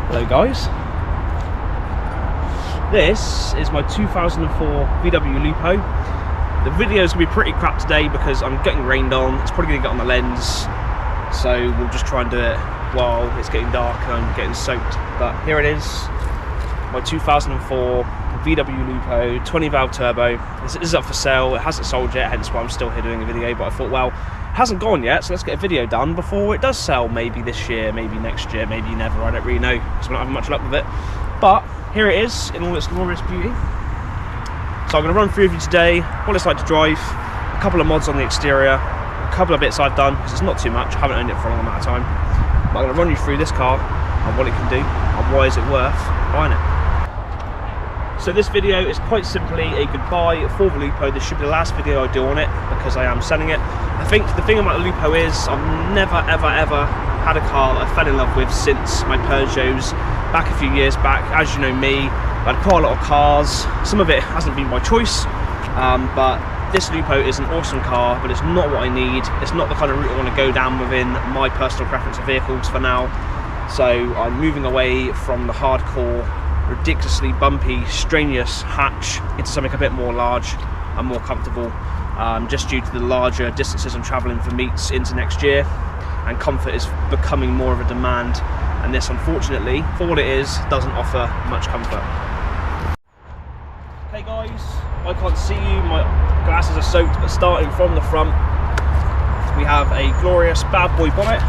Hello guys, this is my 2004 VW Lupo. The video is going to be pretty crap today because I'm getting rained on. It's probably going to get on the lens, so we'll just try and do it while it's getting dark and I'm getting soaked. But here it is, my 2004 VW Lupo 20 valve turbo. This is up for sale. It hasn't sold yet, hence why I'm still here doing a video, but I thought, well, it hasn't gone yet, so let's get a video done before it does sell. Maybe this year, maybe next year, maybe never. I don't really know because I'm not having much luck with it. But here it is in all its glorious beauty. So I'm going to run through with you today what it's like to drive, a couple of mods on the exterior, a couple of bits I've done because it's not too much. I haven't owned it for a long amount of time. But I'm going to run you through this car and what it can do and why is it worth buying it. So this video is quite simply a goodbye for the Lupo. This should be the last video I do on it because I am selling it. I think the thing about the Lupo is I've never ever had a car that I fell in love with since my Peugeots back a few years back. As you know me, I've had quite a lot of cars. Some of it hasn't been my choice, but this Lupo is an awesome car, but it's not what I need. It's not the kind of route I want to go down within my personal preference of vehicles for now. So I'm moving away from the hardcore, ridiculously bumpy, strenuous hatch into something a bit more large and more comfortable, just due to the larger distances I'm travelling for meets into next year, and comfort is becoming more of a demand, and this unfortunately, for what it is, doesn't offer much comfort. Okay guys, I can't see you, my glasses are soaked, but starting from the front, we have a glorious bad boy bonnet.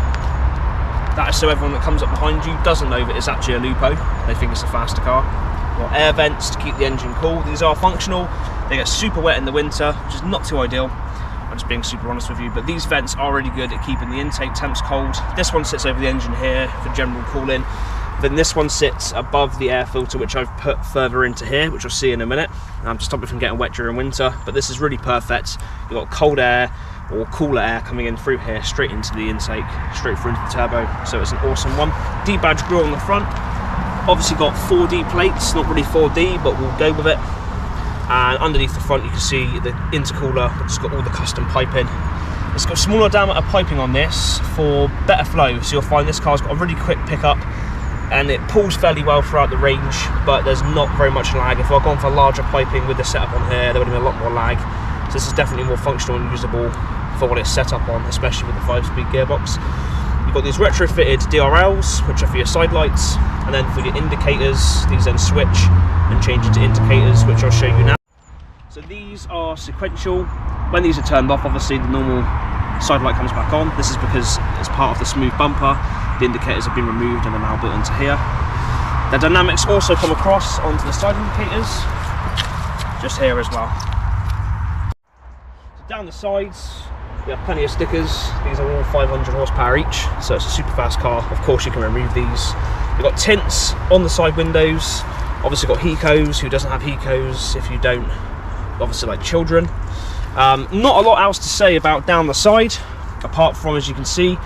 That is so everyone that comes up behind you doesn't know that it's actually a Lupo. They think it's a faster car. Got air vents to keep the engine cool. These are functional. They get super wet in the winter, which is not too ideal. I'm just being super honest with you, but these vents are really good at keeping the intake temps cold. This one sits over the engine here for general cooling. Then this one sits above the air filter, which I've put further into here, which I'll see in a minute, to stop it from getting wet during winter. But this is really perfect. You've got cold air or cooler air coming in through here, straight into the intake, straight through into the turbo. So it's an awesome one. D-badge grille on the front. Obviously got 4D plates, not really 4D, but we'll go with it. And underneath the front you can see the intercooler, which has got all the custom piping. It's got smaller diameter piping on this for better flow, so you'll find this car's got a really quick pickup and it pulls fairly well throughout the range, but there's not very much lag. If I'd gone for larger piping with the setup on here, there would have been a lot more lag. So this is definitely more functional and usable for what it's set up on, especially with the 5-speed gearbox. You've got these retrofitted DRLs, which are for your side lights, and then for your indicators, these then switch and change into indicators, which I'll show you now. So these are sequential. When these are turned off, obviously the normal side light comes back on. This is because as part of the smooth bumper, the indicators have been removed and are now built into here. The dynamics also come across onto the side indicators, just here as well. So down the sides, we have plenty of stickers. These are all 500 horsepower each, so it's a super fast car. Of course you can remove these. You've got tints on the side windows. Obviously got Hecos. Who doesn't have Hecos? If you don't, obviously like children. Not a lot else to say about down the side, apart from, as you can see,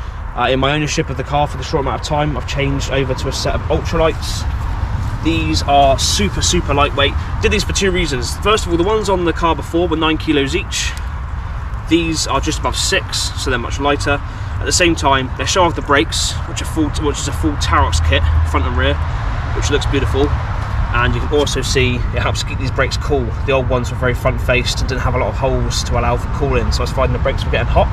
in my ownership of the car for the short amount of time, I've changed over to a set of ultralights. These are super lightweight. Did these for two reasons. First of all, the ones on the car before were 9 kilos each. These are just above 6, so they're much lighter. At the same time, they show off the brakes, which is a full Tarox kit, front and rear, which looks beautiful. And you can also see it helps keep these brakes cool. The old ones were very front-faced and didn't have a lot of holes to allow for cooling, so I was finding the brakes were getting hot.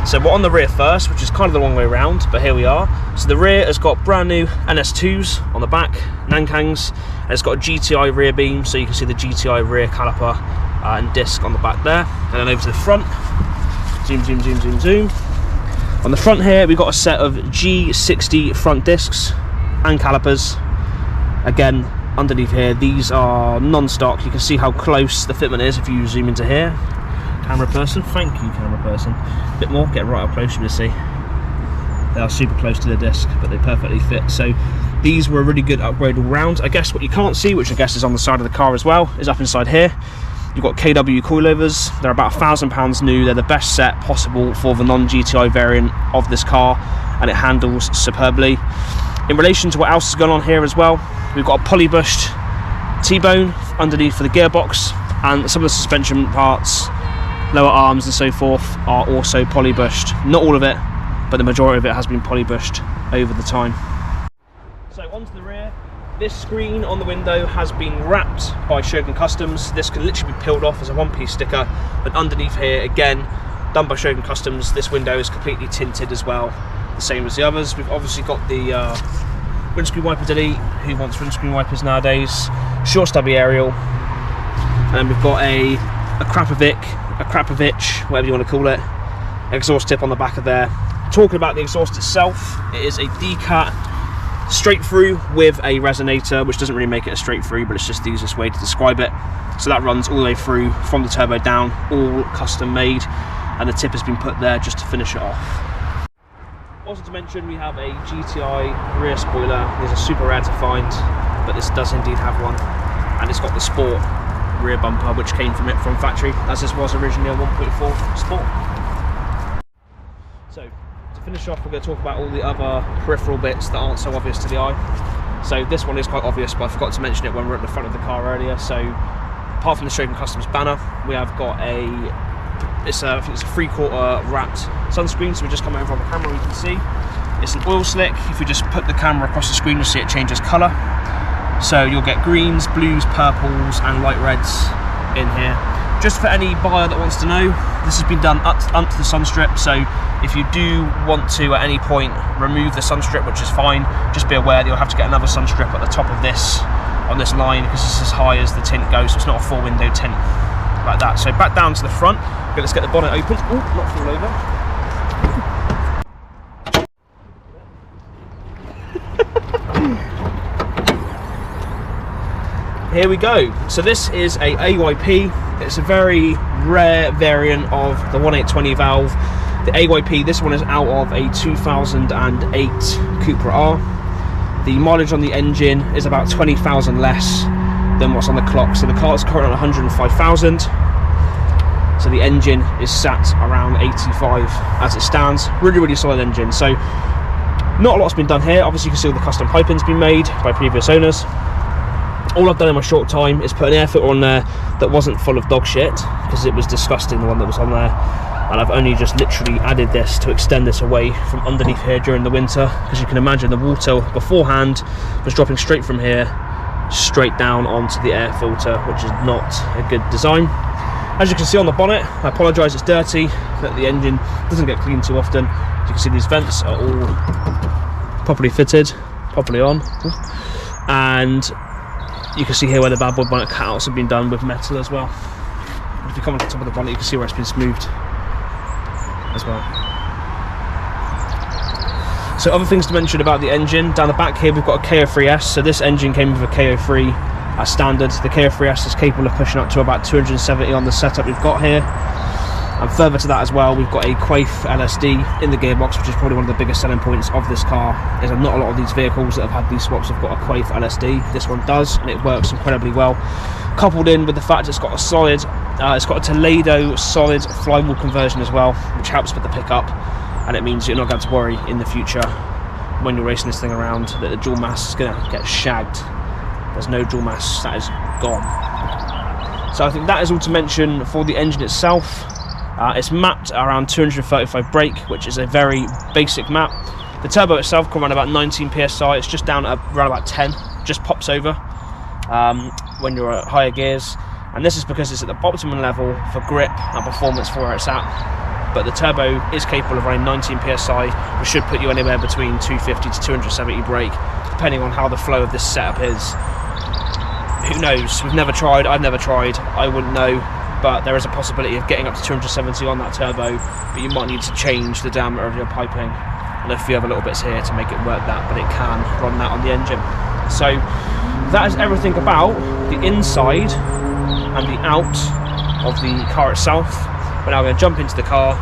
So we're on the rear first, which is kind of the long way around, but here we are. So the rear has got brand new NS2s on the back, Nankangs, and it's got a GTI rear beam, so you can see the GTI rear caliper and disc on the back there. And then over to the front, zoom. On the front here, we've got a set of G60 front discs and calipers. Again, underneath here, these are non-stock. You can see how close the fitment is if you zoom into here. Camera person, thank you camera person. A bit more, get right up close, you see. They are super close to the disc, but they perfectly fit. So these were a really good upgrade all round. I guess what you can't see, which I guess is on the side of the car as well, is up inside here. You've got KW coilovers. They're about £1,000 new. They're the best set possible for the non-GTI variant of this car, and it handles superbly. In relation to what else has gone on here as well, we've got a polybushed T-bone underneath for the gearbox, and some of the suspension parts, lower arms and so forth, are also polybushed. Not all of it, but the majority of it has been polybushed over the time. So onto the rear. This screen on the window has been wrapped by Shogun Customs. This can literally be peeled off as a one-piece sticker, but underneath here, again, done by Shogun Customs. This window is completely tinted as well, the same as the others. We've obviously got the windscreen wiper delete. Who wants windscreen wipers nowadays? Short stubby aerial, and we've got a Krapovich, whatever you want to call it, exhaust tip on the back of there. Talking about the exhaust itself, it is a decat straight through with a resonator, which doesn't really make it a straight through, but it's just the easiest way to describe it. So that runs all the way through from the turbo down, all custom made, and the tip has been put there just to finish it off. Also to mention, we have a GTI rear spoiler. These are super rare to find, but this does indeed have one, and it's got the Sport rear bumper, which came from factory, as this was originally a 1.4 Sport. So to finish off, we're going to talk about all the other peripheral bits that aren't so obvious to the eye. So this one is quite obvious, but I forgot to mention it when we were at the front of the car earlier. So apart from the Shogun Customs banner, we have got I think it's a 3/4 wrapped sunscreen. So we just come over on the camera, you can see it's an oil slick. If we just put the camera across the screen, you'll see it changes colour. So you'll get greens, blues, purples and light reds in here. Just for any buyer that wants to know, this has been done up to the sun strip. So if you do want to at any point remove the sun strip, which is fine, just be aware that you'll have to get another sun strip at the top of this on this line, because it's as high as the tint goes, so it's not a full window tint like that. So back down to the front. Okay, let's get the bonnet open. Oh, not fall over. Here we go. So this is a AYP. It's a very rare variant of the 1.820 valve. The AYP, this one is out of a 2008 Cupra R. The mileage on the engine is about 20,000 less than what's on the clock. So the car is currently on 105,000. So the engine is sat around 85 as it stands. Really, really solid engine. So not a lot's been done here. Obviously you can see all the custom piping's been made by previous owners. All I've done in my short time is put an air filter on there that wasn't full of dog shit, because it was disgusting, the one that was on there. And I've only just literally added this to extend this away from underneath here during the winter, because you can imagine the water beforehand was dropping straight from here straight down onto the air filter, which is not a good design. As you can see on the bonnet, I apologise, it's dirty, that the engine doesn't get cleaned too often. As you can see, these vents are all properly fitted, properly on, and you can see here where the bad boy bonnet cutouts have been done with metal as well. If you come on the top of the bonnet, you can see where it's been smoothed as well. So other things to mention about the engine, down the back here we've got a KO3S. So this engine came with a KO3 as standard. The KO3S is capable of pushing up to about 270 on the setup we've got here. And further to that as well, we've got a Quaife LSD in the gearbox, which is probably one of the biggest selling points of this car. Is that not a lot of these vehicles that have had these swaps have got a Quaife LSD. This one does, and it works incredibly well. Coupled in with the fact it's got a solid, it's got a Toledo solid flywheel conversion as well, which helps with the pickup, and it means you're not going to worry in the future when you're racing this thing around that the dual mass is going to get shagged. There's no dual mass, that is gone. So I think that is all to mention for the engine itself. It's mapped around 235 brake, which is a very basic map. The turbo itself can run about 19 psi. It's just down at around about 10, just pops over when you're at higher gears. And this is because it's at the optimum level for grip and performance for where it's at. But the turbo is capable of running 19 psi, which should put you anywhere between 250 to 270 brake, depending on how the flow of this setup is. Who knows? We've never tried, I've never tried, I wouldn't know. But there is a possibility of getting up to 270 on that turbo, but you might need to change the diameter of your piping and a few other little bits here to make it work that, but it can run that on the engine. So that is everything about the inside and the out of the car itself. We're now going to jump into the car,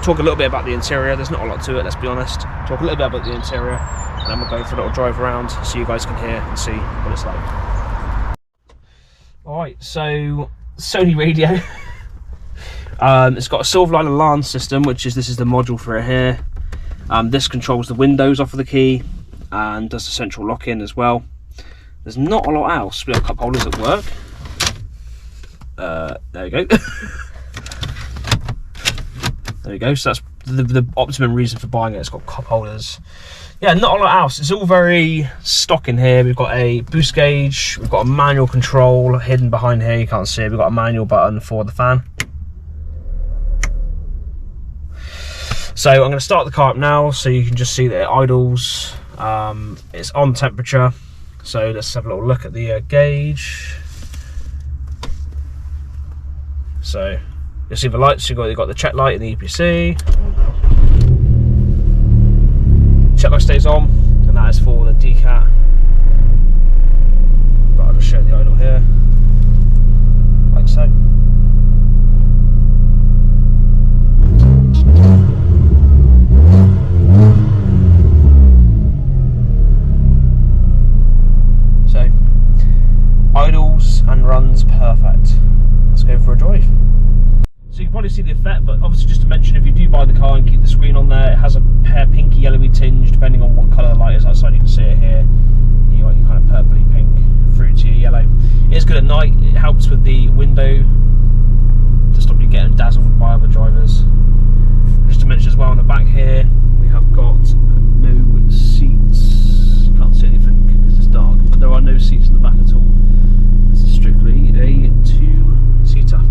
talk a little bit about the interior. There's not a lot to it, let's be honest. Talk a little bit about the interior, and then we'll go for a little drive around so you guys can hear and see what it's like. Alright, so Sony radio. It's got a Silverline alarm system, which is, this is the module for it here. This controls the windows off of the key and does the central lock-in as well. There's not a lot else. We have cup holders at work. There we go. There we go. So that's the optimum reason for buying it. It's got cup holders. yeah, not a lot else. It's all very stock in here. We've got a boost gauge, we've got a manual control hidden behind here, you can't see it. We've got a manual button for the fan. So I'm going to start the car up now so you can just see that it idles. It's on temperature. So let's have a little look at the gauge. So you'll see the lights, you've got the check light and the EPC. Check light stays on, and that is for the decat. But I'll just show the idle here, like so. So, idles and runs perfect. Let's go for a drive. So you can probably see the effect, but obviously just to mention, if you do buy the car and keep the screen on there, it has a pinky yellowy tinge depending on what colour the light is outside. You can see it here. You got your kind of purpley pink through to your yellow. It is good at night. It helps with the window to stop you getting dazzled by other drivers. Just to mention as well, on the back here we have got no seats. Can't see anything because it's dark, but there are no seats in the back at all. This is strictly a two-seater.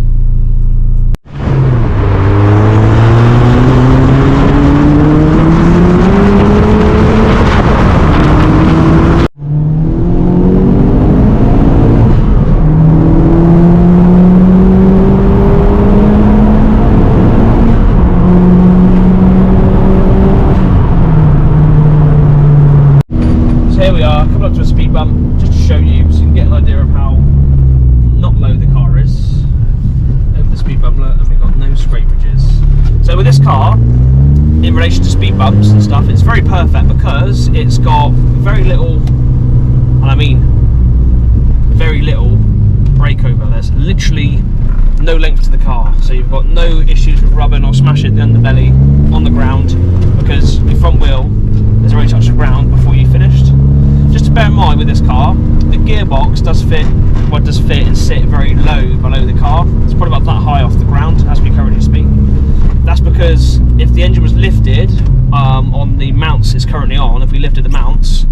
Here we are, coming up to a speed bump, just to show you so you can get an idea of how not low the car is. Over the speed bump, look, and we've got no scrapages. So with this car, in relation to speed bumps and stuff, it's very perfect because it's got very little, and I mean very little, brake over. There's literally no length to the car, so you've got no issues with rubbing or smashing the underbelly on the ground because your front wheel has already touched the ground before you finished. Just to bear in mind with this car, the gearbox does fit and sit very low below the car. It's probably about that high off the ground as we currently speak. That's because if the engine was lifted on the mounts it's currently on, if we lifted the mounts,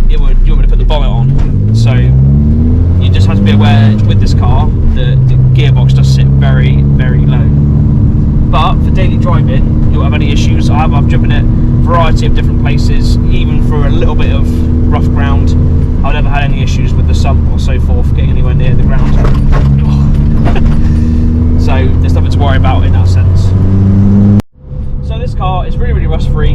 you want me to put the bonnet on. So you just have to be aware with this car that the gearbox does sit very, very low. But for daily driving, you won't have any issues. I've driven it a variety of different places, even for a little bit of rough ground. I've never had any issues with the sump or so forth getting anywhere near the ground. So there's nothing to worry about in that sense. So this car is really, really rust free.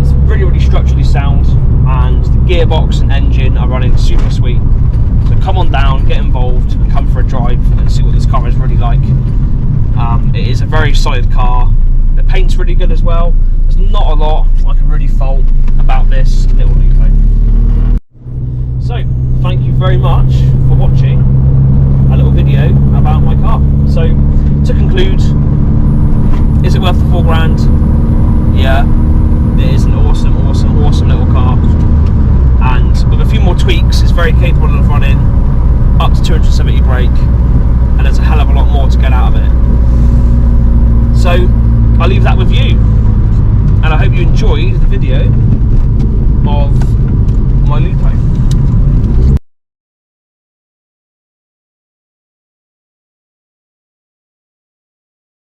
It's really, really structurally sound, and the gearbox and engine are running super sweet. So come on down, get involved, and come for a drive and see what this car is really like. It is a very solid car. The paint's really good as well. There's not a lot I can really fault about this little Lupo. So, thank you very much for watching a little video about my car. So, to conclude, is it worth the £4,000? Yeah, it is an awesome, awesome, awesome little car. And with a few more tweaks, it's very capable of running up to 270 brake, and there's a hell of a lot more to get out of it. So I'll leave that with you, and I hope you enjoyed the video of my Lupo.